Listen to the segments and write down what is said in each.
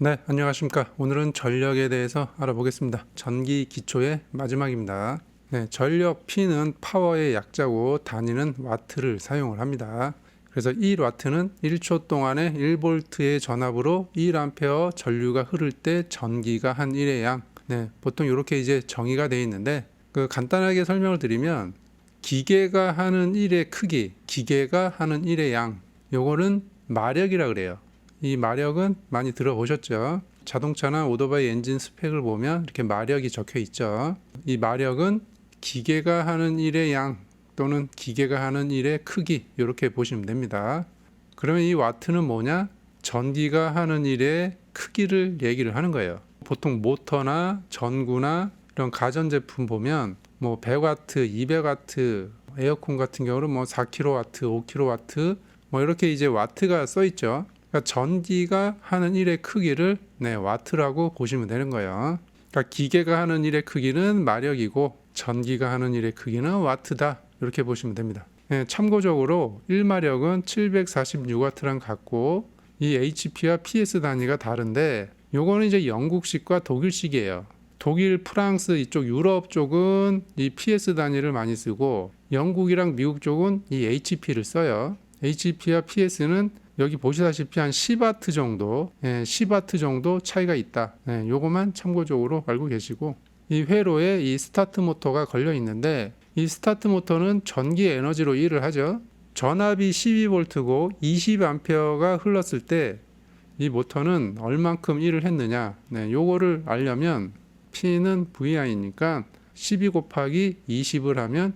네, 안녕하십니까. 오늘은 전력에 대해서 알아보겠습니다. 전기 기초의 마지막입니다. 네, 전력 P는 파워의 약자고 단위는 와트를 사용을 합니다. 그래서 1와트는 1초 동안에 1볼트의 전압으로 1A 전류가 흐를 때 전기가 한 1의 양. 네, 보통 이렇게 이제 정의가 되어 있는데 간단하게 설명을 드리면 기계가 하는 1의 크기, 기계가 하는 1의 양, 요거는 마력이라 그래요. 이 마력은 많이 들어보셨죠? 자동차나 오토바이 엔진 스펙을 보면 이렇게 마력이 적혀 있죠. 이 마력은 기계가 하는 일의 양 또는 기계가 하는 일의 크기, 이렇게 보시면 됩니다. 그러면 이 와트는 뭐냐? 전기가 하는 일의 크기를 얘기를 하는 거예요. 보통 모터나 전구나 이런 가전제품 보면 뭐 100와트, 200와트, 에어컨 같은 경우는 뭐 4kW, 5kW 뭐 이렇게 이제 와트가 써 있죠. 그러니까 전기가 하는 일의 크기를 와트라고 보시면 되는 거예요. 그러니까 기계가 하는 일의 크기는 마력이고 전기가 하는 일의 크기는 와트다, 이렇게 보시면 됩니다. 참고적으로 1마력은 746와트랑 같고 이 HP와 PS 단위가 다른데 요거는 이제 영국식과 독일식이에요. 독일, 프랑스 이쪽 유럽 쪽은 이 PS 단위를 많이 쓰고 영국이랑 미국 쪽은 이 HP를 써요. HP와 PS는 여기 보시다시피 한 10와트 정도, 10와트 정도 차이가 있다. 요거만 참고적으로 알고 계시고, 이 회로에 이 스타트 모터가 걸려 있는데 이 스타트 모터는 전기 에너지로 일을 하죠. 전압이 12V고 20A가 흘렀을 때 이 모터는 얼만큼 일을 했느냐, 요거를 알려면 P는 VI니까 12 곱하기 20을 하면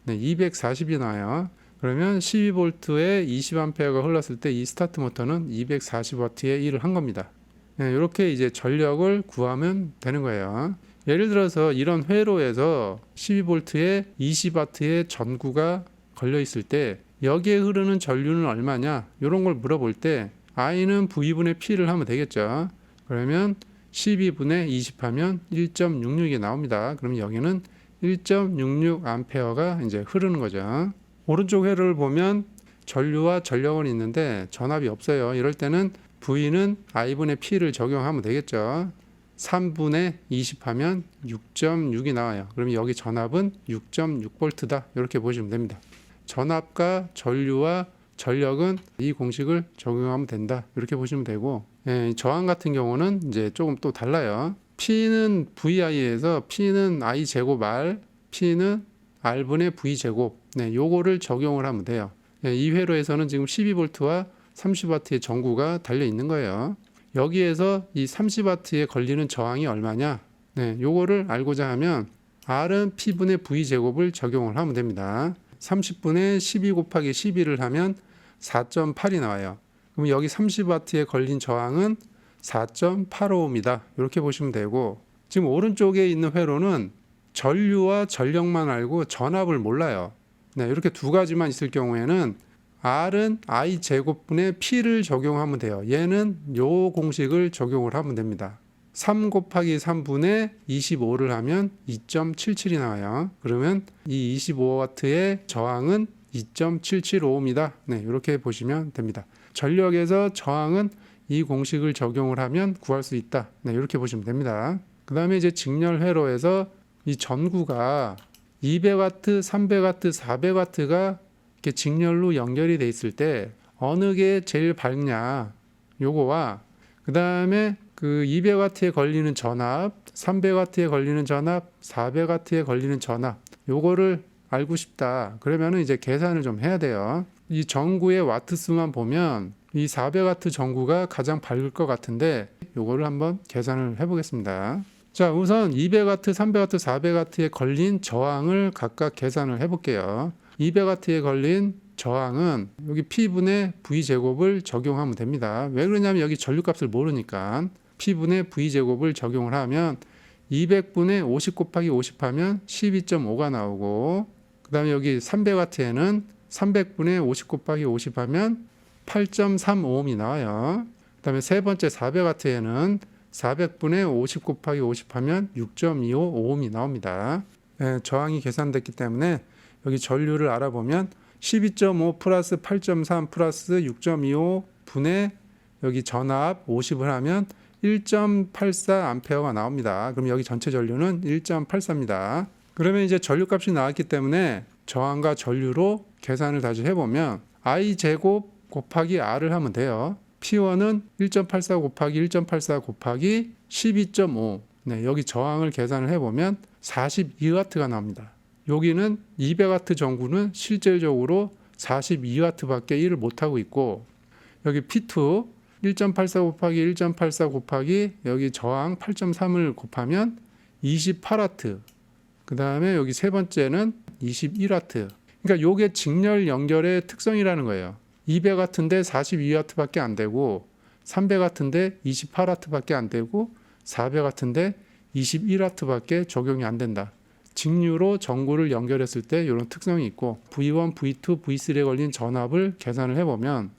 240이 나와요. 그러면 12V에 20A가 흘렀을 때 이 스타트 모터는 240W의 일을 한 겁니다. 이렇게 이제 전력을 구하면 되는 거예요. 예를 들어서 이런 회로에서 12V에 20W의 전구가 걸려 있을 때 여기에 흐르는 전류는 얼마냐? 이런 걸 물어볼 때 I는 V분의 P를 하면 되겠죠. 그러면 12분의 20 하면 1.66이 나옵니다. 그럼 여기는 1.66A가 이제 흐르는 거죠. 오른쪽 회로를 보면 전류와 전력은 있는데 전압이 없어요. 이럴 때는 V는 I분의 P를 적용하면 되겠죠. 3분의 20 하면 6.6이 나와요. 그러면 여기 전압은 6.6V다. 이렇게 보시면 됩니다. 전압과 전류와 전력은 이 공식을 적용하면 된다. 이렇게 보시면 되고, 저항 같은 경우는 이제 조금 또 달라요. P는 VI에서 P는 I 제곱 R, P는 R분의 V 제곱, 요거를 적용을 하면 돼요. 이 회로에서는 지금 12V와 30W의 전구가 달려 있는 거예요. 여기에서 이 30W에 걸리는 저항이 얼마냐? 요거를 알고자 하면 R은 P분의 V 제곱을 적용을 하면 됩니다. 30분의 12 곱하기 12를 하면 4.8이 나와요. 그럼 여기 30W에 걸린 저항은 4.85입니다. 이렇게 보시면 되고, 지금 오른쪽에 있는 회로는 전류와 전력만 알고 전압을 몰라요. 이렇게 두 가지만 있을 경우에는 R은 I 제곱분의 P를 적용하면 돼요. 얘는 요 공식을 적용을 하면 됩니다. 3 곱하기 3분의 25를 하면 2.77이 나와요. 그러면 이 25W의 저항은 2.775입니다. 이렇게 보시면 됩니다. 전력에서 저항은 이 공식을 적용을 하면 구할 수 있다. 이렇게 보시면 됩니다. 그 다음에 이제 직렬 회로에서 이 전구가 200W, 300W, 400W가 이렇게 직렬로 연결이 돼 있을 때 어느 게 제일 밝냐, 요거와 그 다음에 그 200W에 걸리는 전압, 300W에 걸리는 전압, 400W에 걸리는 전압, 요거를 알고 싶다. 그러면은 이제 계산을 좀 해야 돼요. 이 전구의 와트 수만 보면 이 400W 전구가 가장 밝을 것 같은데 요거를 한번 계산을 해보겠습니다. 자, 우선 200W, 300W, 400W에 걸린 저항을 각각 계산을 해볼게요. 200W에 걸린 저항은 여기 P분의 V제곱을 적용하면 됩니다. 왜 그러냐면 여기 전류값을 모르니까 P분의 V제곱을 적용을 하면 200분의 50 곱하기 50 하면 12.5가 나오고, 그 다음에 여기 300W에는 300분의 50 곱하기 50 하면 8.35ohm이 나와요. 그 다음에 세 번째 400W에는 400분의 50 곱하기 50 하면 6.25ohm이 나옵니다. 저항이 계산됐기 때문에 여기 전류를 알아보면 12.5 플러스 8.3 플러스 6.25 분의 여기 전압 50을 하면 1.84A가 나옵니다. 그럼 여기 전체 전류는 1.84입니다. 그러면 이제 전류값이 나왔기 때문에 저항과 전류로 계산을 다시 해보면 I 제곱 곱하기 R을 하면 돼요. P1은 1.84 곱하기 1.84 곱하기 12.5. 네, 여기 저항을 계산을 해보면 42W가 나옵니다. 여기는 200W 전구는 실질적으로 42W밖에 일을 못하고 있고, 여기 P2 1.84 곱하기 1.84 곱하기 여기 저항 8.3을 곱하면 28W. 그 다음에 여기 세 번째는 21W. 그러니까 요게 직렬 연결의 특성이라는 거예요. 200W인데 42W밖에 안 되고, 300W인데 28W밖에 안 되고, 400W인데 21W밖에 적용이 안 된다. 직류로 전구를 연결했을 때 이런 특성이 있고, V1, V2, V3에 걸린 전압을 계산을 해보면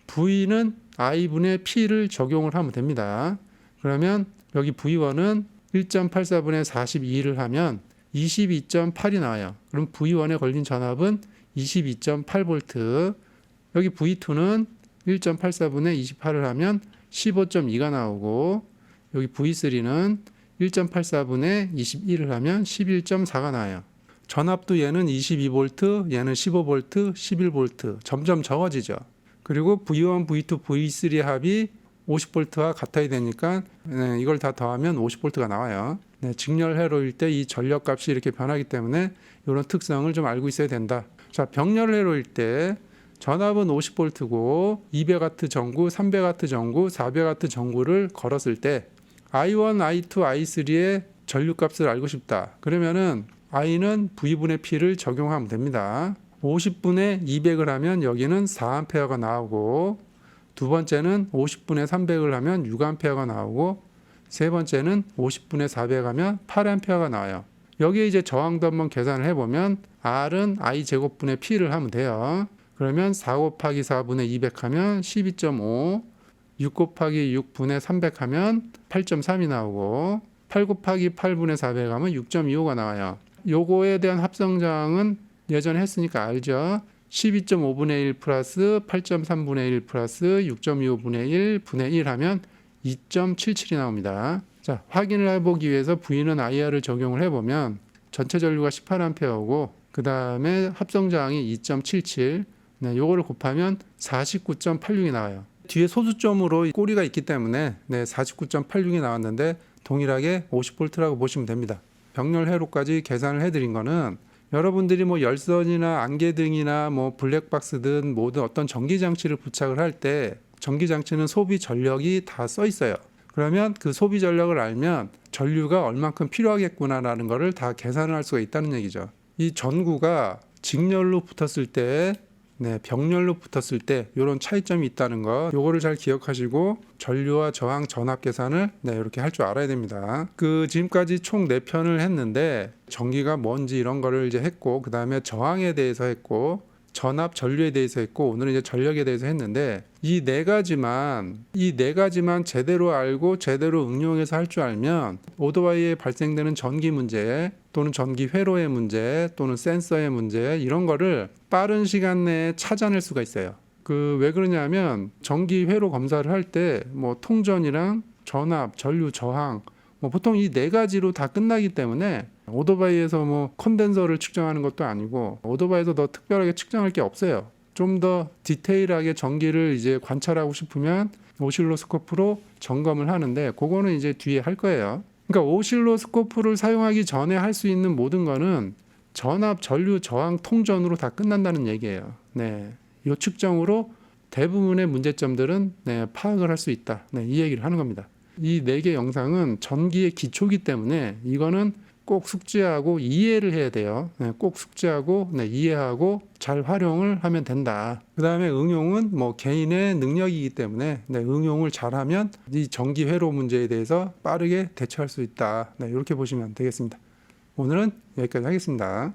V는 I분의 P를 적용을 하면 됩니다. 그러면 여기 V1은 1.84분의 42를 하면 22.8이 나와요. 그럼 V1에 걸린 전압은 22.8V. 여기 V2는 1.84분의 28을 하면 15.2가 나오고, 여기 V3는 1.84분의 21을 하면 11.4가 나와요. 전압도 얘는 22V, 얘는 15V, 11V 점점 적어지죠. 그리고 V1, V2, V3 합이 50V와 같아야 되니까 이걸 다 더하면 50V가 나와요. 직렬 회로일 때 이 전력값이 이렇게 변하기 때문에 이런 특성을 좀 알고 있어야 된다. 자, 병렬 회로일 때 전압은 50V고 200W 전구, 300W 전구, 400W 전구를 걸었을 때 I1, I2, I3의 전류값을 알고 싶다. 그러면은 I는 V분의 P를 적용하면 됩니다. 50분의 200을 하면 여기는 4A가 나오고, 두 번째는 50분의 300을 하면 6A가 나오고, 세 번째는 50분의 400 하면 8A가 나와요. 여기에 이제 저항도 한번 계산을 해보면 R은 I 제곱분의 P를 하면 돼요. 그러면 4 곱하기 4분의 200 하면 12.5, 6 곱하기 6분의 300 하면 8.3이 나오고, 8 곱하기 8분의 400 하면 6.25가 나와요. 요거에 대한 합성저항은 예전에 했으니까 알죠. 12.5분의 1 플러스 8.3분의 1 플러스 6.25분의 1 분의 1 하면 2.77이 나옵니다. 자, 확인을 해보기 위해서 V는 IR을 적용을 해보면 전체 전류가 18A고 그 다음에 합성저항이 2.77, 네, 요거를 곱하면 49.86이 나와요. 뒤에 소수점으로 꼬리가 있기 때문에 49.86이 나왔는데 동일하게 50V라고 보시면 됩니다. 병렬 회로까지 계산을 해드린 거는 여러분들이 뭐 열선이나 안개등이나 뭐 블랙박스든 모든 어떤 전기장치를 부착을 할 때 전기장치는 소비 전력이 다 써 있어요. 그러면 그 소비 전력을 알면 전류가 얼만큼 필요하겠구나라는 거를 다 계산을 할 수가 있다는 얘기죠. 이 전구가 직렬로 붙었을 때, 병렬로 붙었을 때 이런 차이점이 있다는 거, 요거를 잘 기억하시고 전류와 저항 전압 계산을 이렇게 할 줄 알아야 됩니다. 지금까지 총 4편을 했는데 전기가 뭔지 이런 거를 이제 했고, 그 다음에 저항에 대해서 했고, 전압, 전류에 대해서 했고, 오늘은 이제 전력에 대해서 했는데 이 네 가지만 제대로 알고 제대로 응용해서 할 줄 알면 오토바이에 발생되는 전기 문제 또는 전기 회로의 문제 또는 센서의 문제 이런 거를 빠른 시간 내에 찾아낼 수가 있어요. 왜 그러냐면 전기 회로 검사를 할 때 뭐 통전이랑 전압, 전류, 저항 보통 이 네 가지로 다 끝나기 때문에 오토바이에서 뭐 컨덴서를 측정하는 것도 아니고 오토바이에서 더 특별하게 측정할 게 없어요. 좀 더 디테일하게 전기를 이제 관찰하고 싶으면 오실로스코프로 점검을 하는데 그거는 이제 뒤에 할 거예요. 그러니까 오실로스코프를 사용하기 전에 할 수 있는 모든 거는 전압, 전류, 저항, 통전으로 다 끝난다는 얘기예요. 이 측정으로 대부분의 문제점들은 파악을 할 수 있다. 이 얘기를 하는 겁니다. 이 4개 영상은 전기의 기초이기 때문에 이거는 꼭 숙지하고 이해를 해야 돼요. 꼭 숙지하고 이해하고 잘 활용을 하면 된다. 그 다음에 응용은 뭐 개인의 능력이기 때문에 응용을 잘하면 이 전기 회로 문제에 대해서 빠르게 대처할 수 있다. 이렇게 보시면 되겠습니다. 오늘은 여기까지 하겠습니다.